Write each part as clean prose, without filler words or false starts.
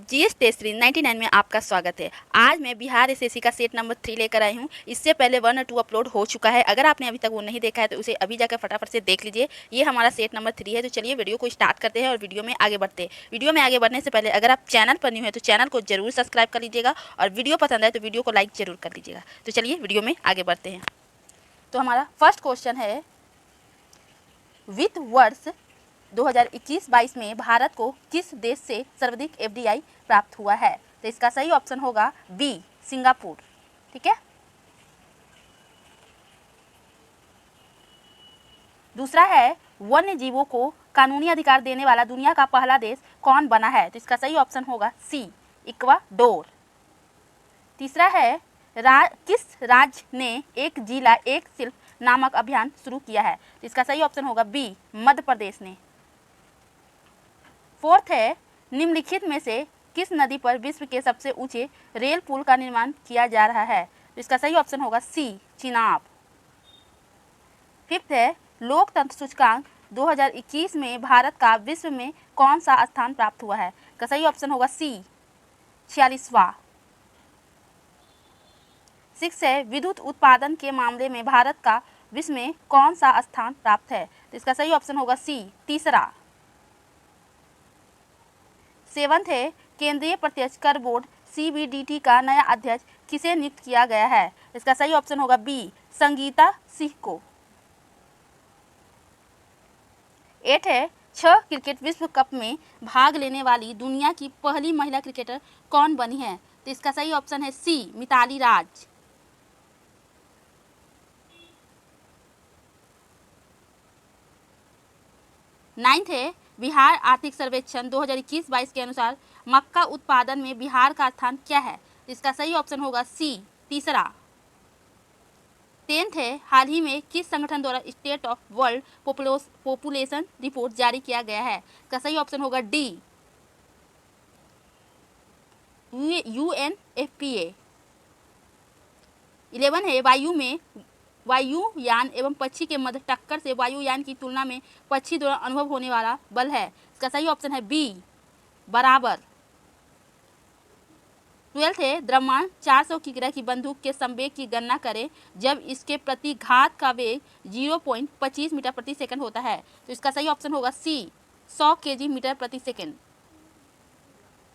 GS test series 99 में आपका स्वागत है। आज मैं बिहार एसएससी का सेट नंबर 3 लेकर आई हूँ। इससे पहले 1 और 2 अपलोड हो चुका है। अगर आपने अभी तक वो नहीं देखा है तो उसे अभी जाकर फटाफट से देख लीजिए। ये हमारा सेट नंबर 3 है। तो चलिए वीडियो को स्टार्ट करते हैं और वीडियो में आगे बढ़ते हैं। वीडियो में आगे बढ़ने से पहले अगर आप चैनल पर न्यू है तो चैनल को जरूर सब्सक्राइब कर लीजिएगा और वीडियो पसंद आए तो वीडियो को लाइक जरूर कर लीजिएगा। तो चलिए वीडियो में आगे बढ़ते हैं। तो हमारा फर्स्ट क्वेश्चन है, वित्त वर्ष 2021-22 में भारत को किस देश से सर्वाधिक एफडीआई प्राप्त हुआ है? तो इसका सही ऑप्शन होगा बी, सिंगापुर। ठीक है। दूसरा है, वन्य जीवों को कानूनी अधिकार देने वाला दुनिया का पहला देश कौन बना है? तो इसका सही ऑप्शन होगा सी, इक्वाडोर। तीसरा है, किस राज्य ने एक जिला एक शिल्प नामक अभियान शुरू किया है? तो इसका सही ऑप्शन होगा बी, मध्य प्रदेश ने। फोर्थ है, निम्नलिखित में से किस नदी पर विश्व के सबसे ऊंचे रेल पुल का निर्माण किया जा रहा है? तो इसका सही ऑप्शन होगा सी, चिनाब। फिफ्थ है, लोकतंत्र सूचकांक 2021 में भारत का विश्व में कौन सा स्थान प्राप्त हुआ है? इसका सही ऑप्शन होगा सी, 46वां। सिक्स है, विद्युत उत्पादन के मामले में भारत का विश्व में कौन सा स्थान प्राप्त है? तो इसका सही ऑप्शन होगा सी, तीसरा। सेवंथ है, केंद्रीय प्रत्यक्ष कर बोर्ड सीबीडीटी का नया अध्यक्ष किसे नियुक्त किया गया है? इसका सही ऑप्शन होगा बी, संगीता सिंह को। 8 है, 6 क्रिकेट विश्व कप में भाग लेने वाली दुनिया की पहली महिला क्रिकेटर कौन बनी है? तो इसका सही ऑप्शन है सी, मिताली राज। 9th है, बिहार आर्थिक सर्वेक्षण 2021-22 के अनुसार मक्का उत्पादन में बिहार का स्थान क्या है? इसका सही ऑप्शन होगा सी, तीसरा। 10th है, हाल ही में किस संगठन द्वारा state of world population report जारी किया गया है? इसका सही ऑप्शन होगा डी, UNFPA। 11 है, वायुयान एवं पक्षी के मध्य टक्कर से वायुयान की तुलना में पक्षी द्वारा अनुभव होने वाला बल है? इसका सही ऑप्शन है बी, बराबर। 12 है, द्रव्यमान 400 किग्रा की बंदूक के संवेग की गणना करें जब इसके प्रतिघात का वेग 0.25 मीटर प्रति सेकंड होता है। तो इसका सही ऑप्शन होगा सी, 100 kg मीटर प्रति सेकंड।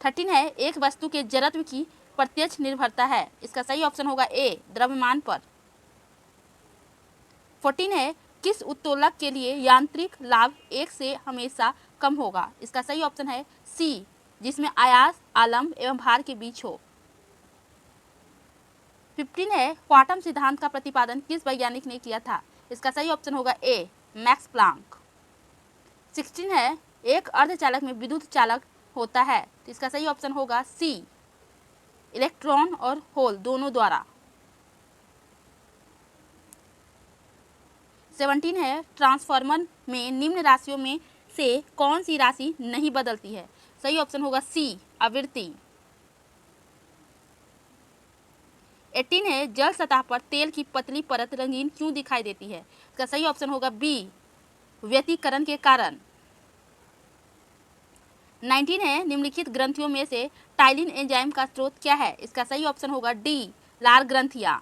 13 है, एक वस्तु के जड़त्व की प्रत्यक्ष निर्भरता है? इसका सही ऑप्शन होगा ए, द्रव्यमान पर। 14 है, किस उत्तोलक के लिए यांत्रिक लाभ 1 से हमेशा कम होगा? इसका सही ऑप्शन है सी, जिसमें आयास, आलम्ब एवं भार के बीच हो। 15 है, क्वांटम सिद्धांत का प्रतिपादन किस वैज्ञानिक ने किया था? इसका सही ऑप्शन होगा ए, मैक्स प्लांक। 16 है, एक अर्धचालक में विद्युत चालक होता है? तो इसका सही ऑप्शन होगा सी, इलेक्ट्रॉन और होल दोनों द्वारा। 17 है, ट्रांसफार्मर में निम्न राशियों में से कौन सी राशि नहीं बदलती है? सही ऑप्शन होगा सी, आवृत्ति। 18 है, जल सतह पर तेल की पतली परत रंगीन क्यों दिखाई देती है? इसका सही ऑप्शन होगा बी, व्यतिकरण के कारण। 19 है, निम्नलिखित ग्रंथियों में से टाइलिन एंजाइम का स्रोत क्या है? इसका सही ऑप्शन होगा डी, लाल ग्रंथियां।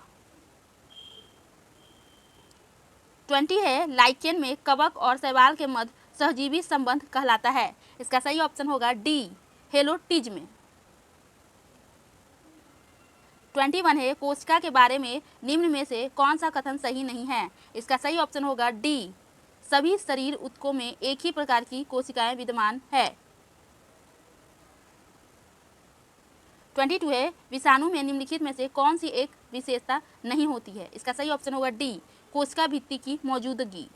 20 है, लाइकेन में कवक और शैवाल के मध्य सहजीवी संबंध कहलाता है? इसका सही ऑप्शन होगा डी, हेलोटिज्म। 21 है, कोशिका के बारे में निम्न में से कौन सा कथन सही नहीं है? इसका सही ऑप्शन होगा डी, सभी शरीर ऊतकों में एक ही प्रकार की कोशिकाएं विद्यमान है। 22 है, विषाणु में निम्नलिखित में से कौन सी एक विशेषता नहीं होती है? इसका सही ऑप्शन होगा डी, कोशिका भित्ति की मौजूदगी।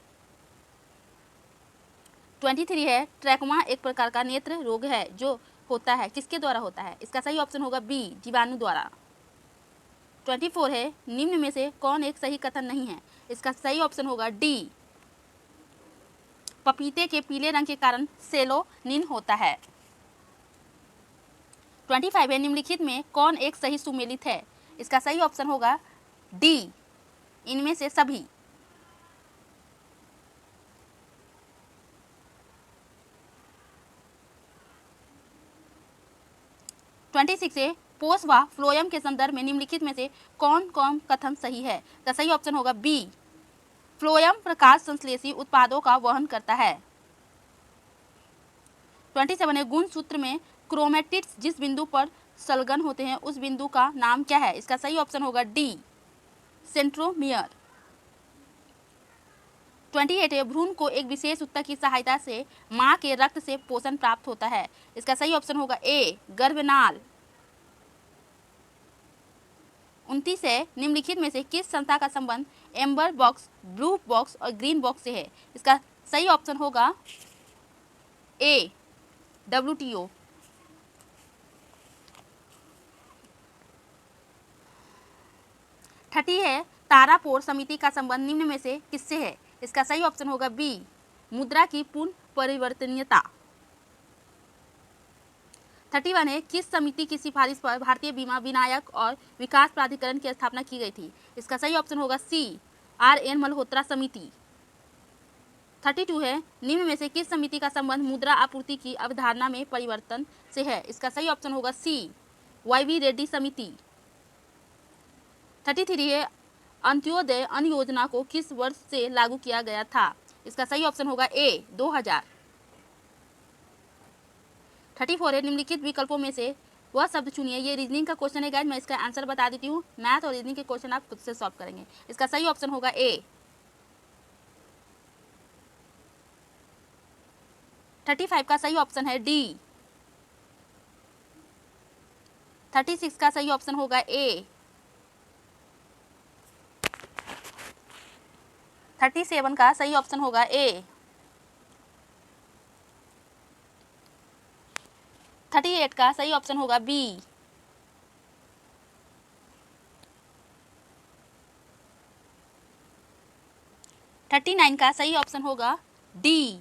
23 है, ट्रैकोमा एक प्रकार का नेत्र रोग है जो होता है किसके द्वारा होता है? इसका सही ऑप्शन होगा बी, जीवाणु द्वारा। 24 है, निम्न में से कौन एक सही कथन नहीं है? इसका सही ऑप्शन होगा डी, पपीते के पीले रंग के कारण सेलोनिन होता है। 25 है, निम्नलिखित में कौन एक सही सुमेलित है? इसका सही ऑप्शन होगा डी, इनमें से सभी। 26 है, पोष व फ्लोएम के संदर्भ में निम्नलिखित में से कौन कौन कथन सही है? का सही ऑप्शन होगा बी, फ्लोएम प्रकाश संश्लेषी उत्पादों का वहन करता है। 27 है, गुण सूत्र में क्रोमेटिड्स जिस बिंदु पर संलग्न होते हैं उस बिंदु का नाम क्या है? इसका सही ऑप्शन होगा डी, सेंट्रोमियर। 28 है, भ्रूण को एक विशेष ऊतक की सहायता से मां के रक्त से पोषण प्राप्त होता है। इसका सही ऑप्शन होगा ए, गर्भनाल। 29 है, निम्नलिखित में से किस संस्था का संबंध एम्बर बॉक्स, ब्लू बॉक्स और ग्रीन बॉक्स से है? इसका सही ऑप्शन होगा ए, WTO। 30 है, तारापोर समिति का संबंध निम्न में से किससे है? इसका सही ऑप्शन होगा बी, मुद्रा की पूर्ण परिवर्तनीयता। 31 है, किस समिति की सिफारिश पर भारतीय बीमा विनायक और विकास प्राधिकरण की स्थापना की गई थी? इसका सही ऑप्शन होगा सी, RN मल्होत्रा समिति। 32 है, निम्न में से किस समिति का संबंध मुद्रा आपूर्ति की अवधारणा में परिवर्तन से है? इसका सही ऑप्शन होगा सी, YV रेड्डी समिति। 33 है, अंत्योदय अन्न योजना को किस वर्ष से लागू किया गया था? इसका सही ऑप्शन होगा ए, 2000। 34 है, निम्नलिखित विकल्पों में से वह शब्द चुनिए। ये रीजनिंग का क्वेश्चन है गाइस, मैं इसका आंसर बता देती हूँ। मैथ और रीजनिंग के क्वेश्चन आप खुद से सॉल्व करेंगे। इसका सही ऑप्शन होगा ए। 35 का सही ऑप्शन है डी। 36 का सही ऑप्शन होगा ए। 37 का सही ऑप्शन होगा ए। 38 का सही ऑप्शन होगा बी। 39 का सही ऑप्शन होगा डी।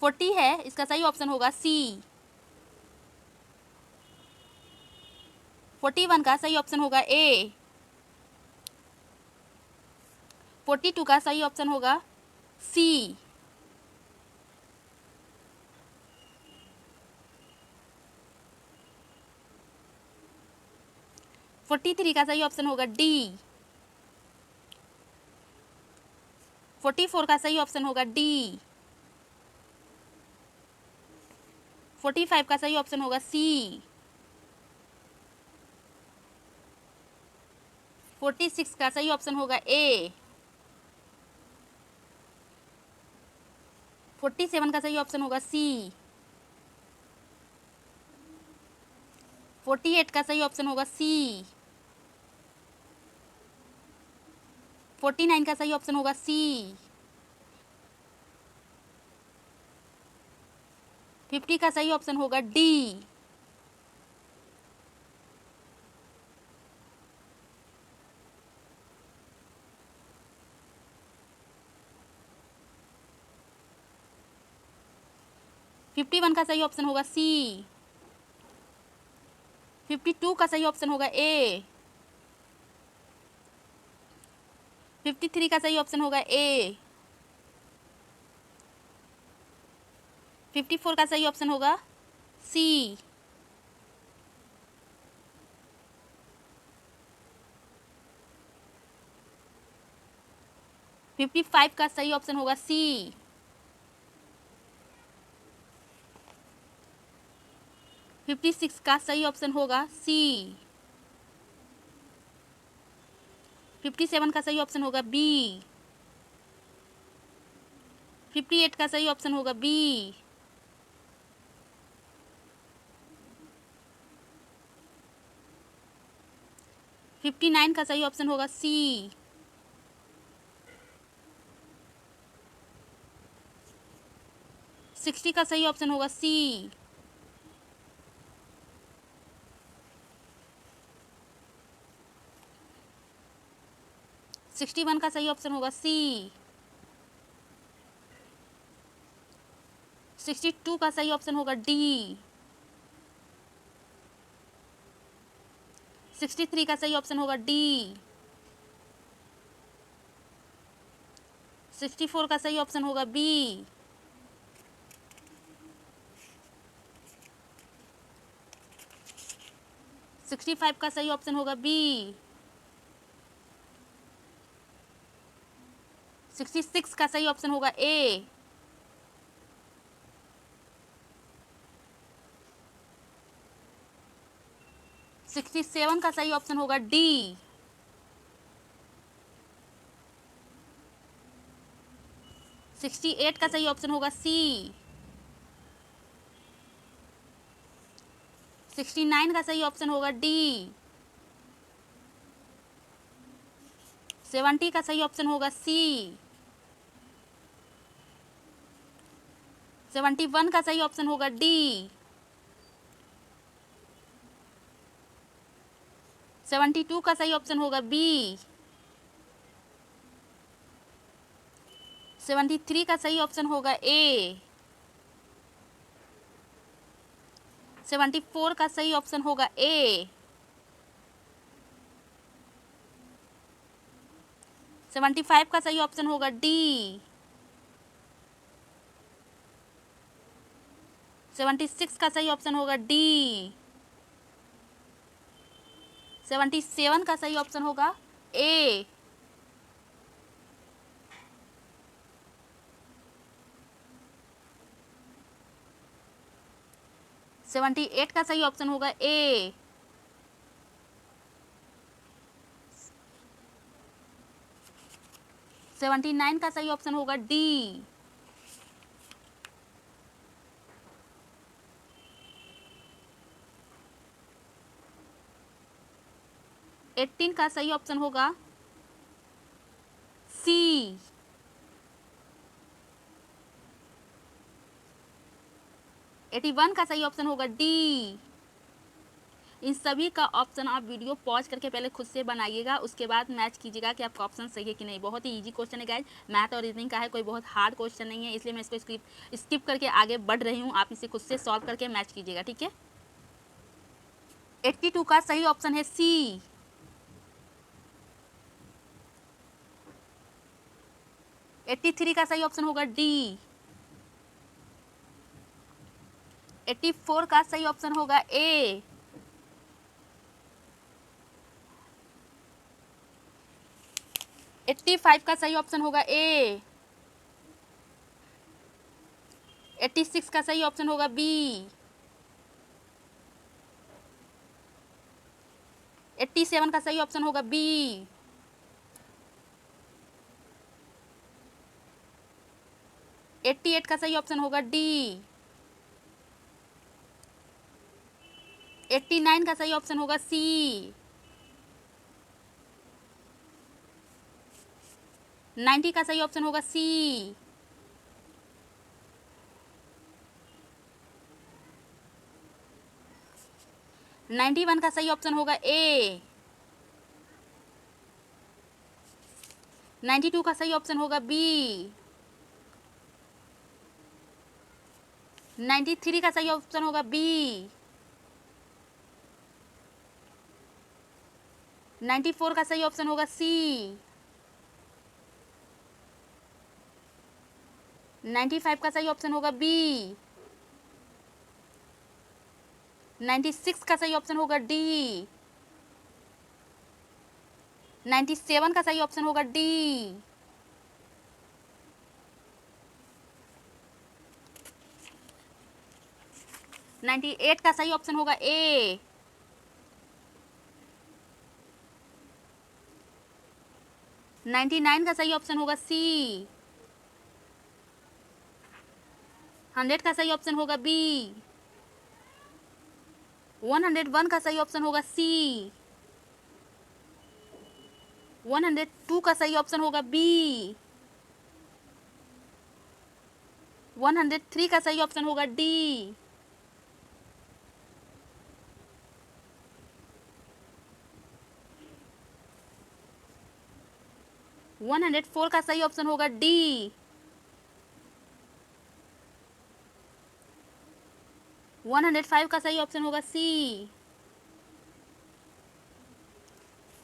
40 है, इसका सही ऑप्शन होगा सी। 41 का सही ऑप्शन होगा ए। 42 का सही ऑप्शन होगा सी। 43 का सही ऑप्शन होगा डी। 44 का सही ऑप्शन होगा डी। 45 का सही ऑप्शन होगा सी। 46 का सही ऑप्शन होगा ए। 47 का सही ऑप्शन होगा सी। 48 का सही ऑप्शन होगा सी। 49 का सही ऑप्शन होगा सी। 50 का सही ऑप्शन होगा डी। 51 का सही ऑप्शन होगा सी। 52 का सही ऑप्शन होगा ए। 53 का सही ऑप्शन होगा ए। 54 का सही ऑप्शन होगा सी। 55 का सही ऑप्शन होगा सी। 56 का सही ऑप्शन होगा सी। 57 का सही ऑप्शन होगा बी। 58 का सही ऑप्शन होगा बी। 59 का सही ऑप्शन होगा सी। 60 का सही ऑप्शन होगा सी। 61 का सही ऑप्शन होगा सी। 62 का सही ऑप्शन होगा डी। 63 का सही ऑप्शन होगा डी। 64 का सही ऑप्शन होगा बी। 65 का सही ऑप्शन होगा बी। 66 का सही ऑप्शन होगा ए। 67 का सही ऑप्शन होगा डी। 68 का सही ऑप्शन होगा सी। 69 का सही ऑप्शन होगा डी। 70 का सही ऑप्शन होगा सी। 71 का सही ऑप्शन होगा डी। 72 का सही ऑप्शन होगा बी। 73 का सही ऑप्शन होगा ए। 74 का सही ऑप्शन होगा ए। 75 का सही ऑप्शन होगा डी। 76 का सही ऑप्शन होगा डी। 77 का सही ऑप्शन होगा ए। 78 का सही ऑप्शन होगा ए। 79 का सही ऑप्शन होगा डी। 18 का सही ऑप्शन होगा सी। 81 का सही ऑप्शन होगा डी। इन सभी का ऑप्शन आप वीडियो पॉज करके पहले खुद से बनाइएगा, उसके बाद मैच कीजिएगा कि आपका ऑप्शन सही है कि नहीं। बहुत ही इजी क्वेश्चन है गाइज, मैथ और रीजनिंग का है, कोई बहुत हार्ड क्वेश्चन नहीं है, इसलिए मैं इसको स्किप करके आगे बढ़ रही हूँ। आप इसे खुद से सॉल्व करके मैच कीजिएगा, ठीक है। 82 का सही ऑप्शन है सी। 83 का सही ऑप्शन होगा डी। 84 का सही ऑप्शन होगा ए। 85 का सही ऑप्शन होगा ए। 86 का सही ऑप्शन होगा बी। 87 का सही ऑप्शन होगा बी। 88 का सही ऑप्शन होगा डी। 89 का सही ऑप्शन होगा सी। 90 का सही ऑप्शन होगा सी। 91 का सही ऑप्शन होगा ए। 92 का सही ऑप्शन होगा बी। 93 का सही ऑप्शन होगा बी। 94 का सही ऑप्शन होगा सी। 95 का सही ऑप्शन होगा बी। 96 का सही ऑप्शन होगा डी। 97 का सही ऑप्शन होगा डी। 98 का सही ऑप्शन होगा ए। 99 का सही ऑप्शन होगा सी। 100 का सही ऑप्शन होगा बी। 101 का सही ऑप्शन होगा सी। 102 का सही ऑप्शन होगा बी। 103 का सही ऑप्शन होगा डी। 104 का सही ऑप्शन होगा डी। 105 का सही ऑप्शन होगा सी।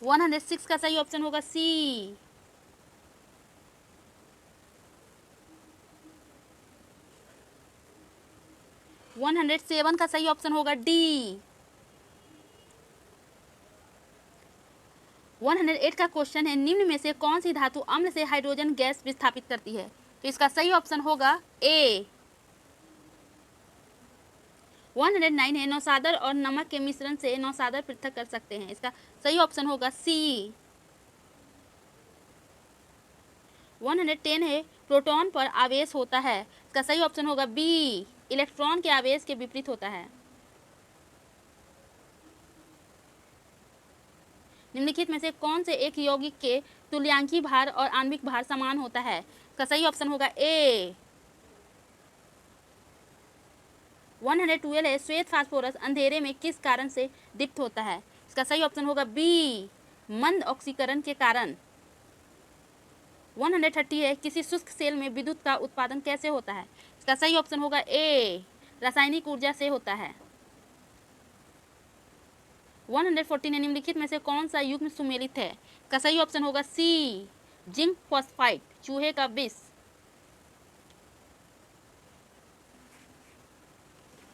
106 का सही ऑप्शन होगा सी। 107 का सही ऑप्शन होगा डी। 108 का क्वेश्चन है, निम्न में से कौन सी धातु अम्ल से हाइड्रोजन गैस विस्थापित करती है? तो इसका सही ऑप्शन होगा ए। 109 है, नौसादर और नमक के मिश्रण से नौसादर पृथक कर सकते हैं। इसका सही ऑप्शन होगा सी। 110 है, प्रोटॉन पर आवेश होता है। इसका सही ऑप्शन होगा बी, इलेक्ट्रॉन के आवेश के विपरीत होता है। निम्नलिखित में से कौन से एक यौगिक के तुल्यांकी भार और आणविक भार समान होता है? इसका सही ऑप्शन होगा ए। 112 है, श्वेत फास्फोरस अंधेरे में किस कारण से दीप्त होता है? इसका सही ऑप्शन होगा बी, मंद ऑक्सीकरण के कारण। 130 है, किसी शुष्क सेल में विद्युत का उत्पादन कैसे होता है? इसका सही ऑप्शन होगा ए, रासायनिक ऊर्जा से होता है। 114 है, निम्नलिखित में से कौन सा युग्म सुमेलित है? इसका सही ऑप्शन होगा सी, जिंक फॉस्फाइड, चूहे का विष।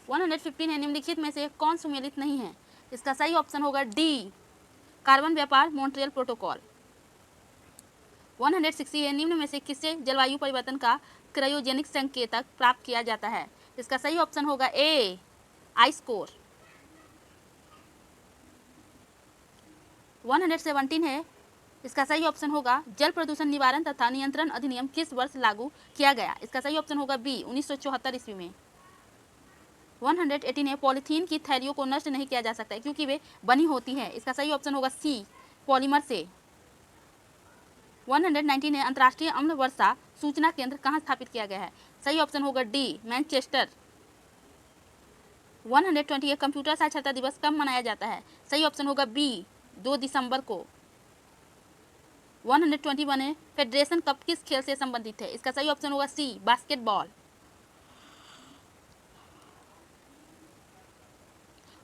115 है, निम्नलिखित में से कौन सुमेलित नहीं है? इसका सही ऑप्शन होगा डी, कार्बन व्यापार मॉन्ट्रियल प्रोटोकॉल। 160 है, निम्न में से किससे जलवायु परिवर्तन का क्रायोजेनिक संकेतक प्राप्त किया जाता है? इसका सही ऑप्शन होगा ए, आइस कोर। 117 है, इसका सही ऑप्शन होगा जल प्रदूषण निवारण तथा नियंत्रण अधिनियम किस वर्ष लागू किया गया? इसका सही ऑप्शन होगा बी, 1974 ईस्वी में। 118 है, पॉलीथीन की थैलियों को नष्ट नहीं किया जा सकता है क्योंकि वे बनी होती है। इसका सही ऑप्शन होगा सी, पॉलीमर से। 119 है, अंतर्राष्ट्रीय अम्ल वर्षा सूचना केंद्र कहाँ स्थापित किया गया है? सही ऑप्शन होगा डी, मैनचेस्टर। 120 है, कंप्यूटर साक्षरता दिवस कब मनाया जाता है? सही ऑप्शन होगा बी, 2 दिसंबर को। 121 है, फेडरेशन कप किस खेल से संबंधित है? इसका सही ऑप्शन होगा सी, बास्केटबॉल।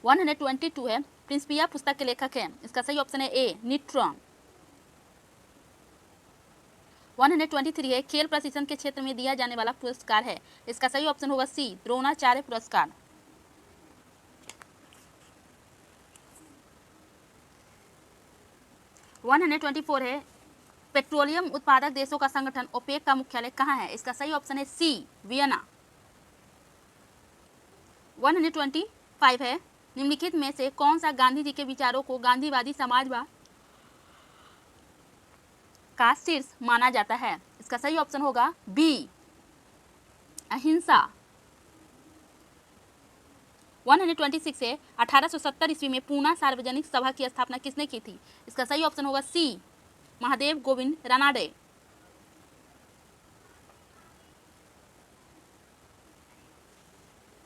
122 है, प्रिंसिपिया पुस्तक के लेखक हैं। इसका सही ऑप्शन है ए, न्यूट्रॉन। 123 है, खेल प्रशिक्षण के क्षेत्र में दिया जाने वाला पुरस्कार है। इसका सही ऑप्शन होगा सी, द्रोणाचार्य पुरस्कार। 124 है, पेट्रोलियम उत्पादक देशों का संगठन ओपेक का मुख्यालय कहाँ है? इसका सही ऑप्शन है सी, वियना। 125 है, निम्नलिखित में से कौन सा गांधी जी के विचारों को गांधीवादी समाजवाद का शीर्ष माना जाता है? इसका सही ऑप्शन होगा बी, अहिंसा। 126 है, 1870 ईस्वी में पूना सार्वजनिक सभा की स्थापना किसने की थी? इसका सही ऑप्शन होगा सी, महादेव गोविंद रानाडे।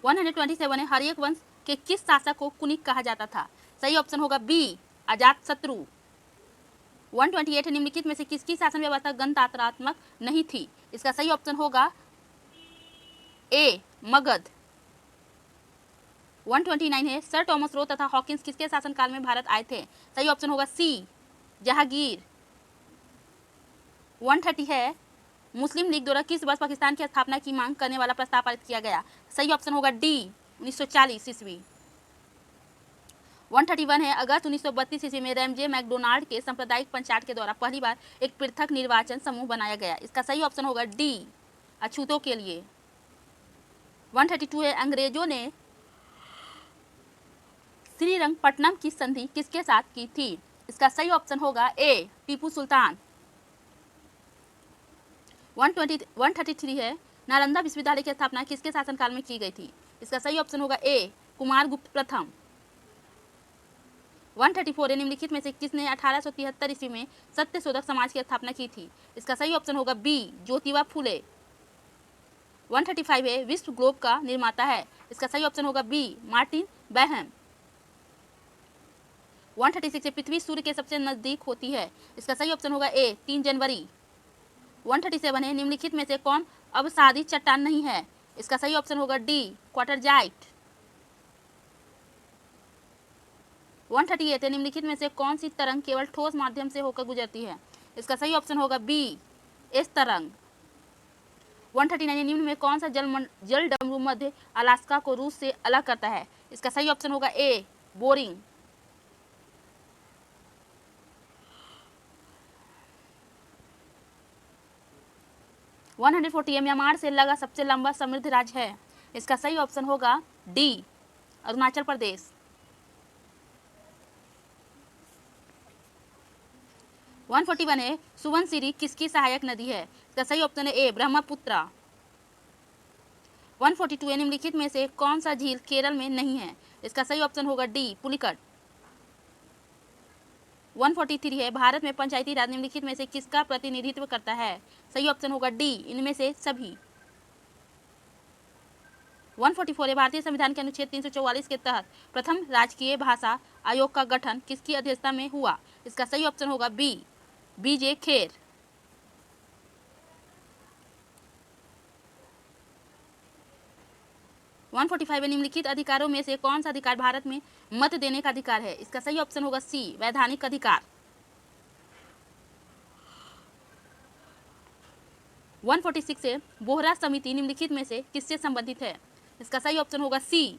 127 है, हर्यक वंश के किस शासक को कुनिक कहा जाता था? सही ऑप्शन होगा बी, अजात शत्रु। 128 है, निम्नलिखित में से किसकी शासन व्यवस्था गणतंत्रात्मक नहीं थी? इसका सही ऑप्शन होगा ए, मगध। 129 है, सर थॉमस रो तथा हॉकिंस किसके शासनकाल में भारत आए थे? सही ऑप्शन होगा सी, जहांगीर। 130 है, मुस्लिम लीग द्वारा किस वर्ष पाकिस्तान की स्थापना की मांग करने वाला प्रस्ताव पारित किया गया? सही ऑप्शन होगा डी, 1940 ईस्वी। 131 है, अगस्त 1932 ईस्वी में रैमजे मैकडोनाल्ड के सांप्रदायिक पंचायत के द्वारा पहली बार एक पृथक निर्वाचन समूह बनाया गया। इसका सही ऑप्शन होगा डी, अछूतों के लिए। 132 है, अंग्रेजों ने श्रीरंगपट्टनम की संधि किसके साथ की थी? इसका सही ऑप्शन होगा ए, टीपू सुल्तान। 133 है, नालंदा विश्वविद्यालय की स्थापना किसके शासनकाल में की गई थी? इसका सही ऑप्शन होगा ए, कुमारगुप्त प्रथम। 134 है, निम्नलिखित में से किसने 1873 ईस्वी में सत्यशोधक समाज की स्थापना की थी? इसका सही ऑप्शन होगा बी, ज्योतिबा फुले। 135 है, विश्व ग्लोब का निर्माता है। इसका सही ऑप्शन होगा बी, मार्टिन बैहम। 136 है, पृथ्वी सूर्य के सबसे नजदीक होती है। इसका सही ऑप्शन होगा ए, 3 जनवरी। 137 है, निम्नलिखित में से कौन अवसादी चट्टान नहीं है? इसका सही ऑप्शन होगा डी, क्वार्टरजाइट। 138 है, निम्नलिखित में से कौन सी तरंग केवल ठोस माध्यम से होकर गुजरती है? इसका सही ऑप्शन होगा बी, एस तरंग। 139 निम्न में कौन सा जल डमरू मध्य अलास्का को रूस से अलग करता है? इसका सही ऑप्शन होगा ए, बोरिंग। 140 म्यांमार से लगा सबसे लंबा समृद्ध राज्य है। इसका सही ऑप्शन होगा डी, अरुणाचल प्रदेश। 141 है, सुवनसिरी किसकी सहायक नदी है? इसका सही ऑप्शन है ए, ब्रह्मपुत्रा। 142 निम्नलिखित में से कौन सा झील केरल में नहीं है? इसका सही ऑप्शन होगा डी, पुलिकट। 143 है, भारत में पंचायती राज निम्नलिखित में से किसका प्रतिनिधित्व करता है? सही ऑप्शन होगा डी, इनमें से सभी। 144 है, भारतीय संविधान के अनुच्छेद 344 के तहत प्रथम राजकीय भाषा आयोग का गठन किसकी अध्यक्षता में हुआ? इसका सही ऑप्शन होगा बी, बीजे खेर। 145 निम्नलिखित अधिकारों में से कौन सा अधिकार भारत में मत देने का अधिकार है? इसका सही ऑप्शन होगा सी, वैधानिक अधिकार। 146 है, बोहरा समिति निम्नलिखित में से किससे संबंधित है? इसका सही ऑप्शन होगा सी,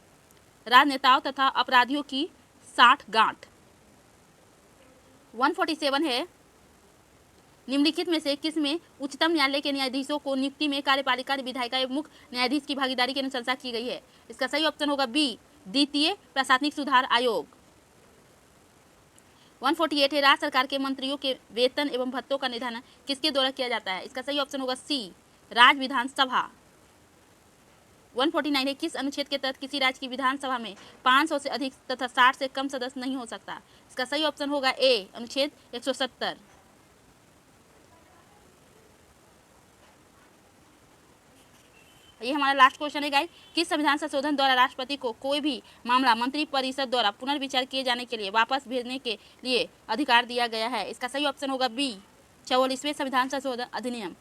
राजनेताओं तथा अपराधियों की साठगांठ। 147 है, निम्नलिखित में से किसमें उच्चतम न्यायालय के न्यायाधीशों को नियुक्ति में कार्यपालिका, विधायिका एवं मुख्य न्यायाधीश की भागीदारी की अनुशंसा की गई है? इसका सही ऑप्शन होगा बी, द्वितीय प्रशासनिक सुधार आयोग। 148 है, राज्य सरकार के मंत्रियों के वेतन एवं भत्तों का निर्धारण किसके द्वारा किया जाता है? इसका सही ऑप्शन होगा सी, राज्य विधानसभा। 149 है, किस अनुच्छेद के तहत किसी राज्य की विधानसभा में 500 से अधिक तथा 60 से कम सदस्य नहीं हो सकता? इसका सही ऑप्शन होगा ए, अनुच्छेद 170। ये हमारा लास्ट क्वेश्चन है गाइस, किस संविधान संशोधन द्वारा राष्ट्रपति को कोई भी मामला मंत्रिपरिषद द्वारा पुनर्विचार किए जाने के लिए वापस भेजने के लिए अधिकार दिया गया है? इसका सही ऑप्शन होगा बी, 44वें संविधान संशोधन अधिनियम।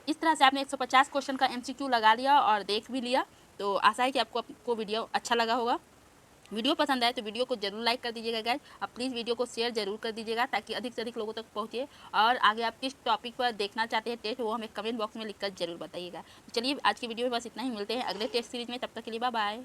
इस तरह से आपने 150 क्वेश्चन का MCQ लगा लिया और देख भी लिया। तो आशा है कि आपको वीडियो अच्छा लगा होगा। वीडियो पसंद आए तो वीडियो को जरूर लाइक कर दीजिएगा गाइस। आप प्लीज़ वीडियो को शेयर जरूर कर दीजिएगा ताकि अधिक से अधिक लोगों तक पहुंचे। और आगे आप किस टॉपिक पर देखना चाहते हैं टेस्ट, वो हमें कमेंट बॉक्स में लिखकर जरूर बताइएगा। तो चलिए आज की वीडियो में बस इतना ही, मिलते हैं अगले टेस्ट सीरीज में, तब तक के लिए बाय बाय।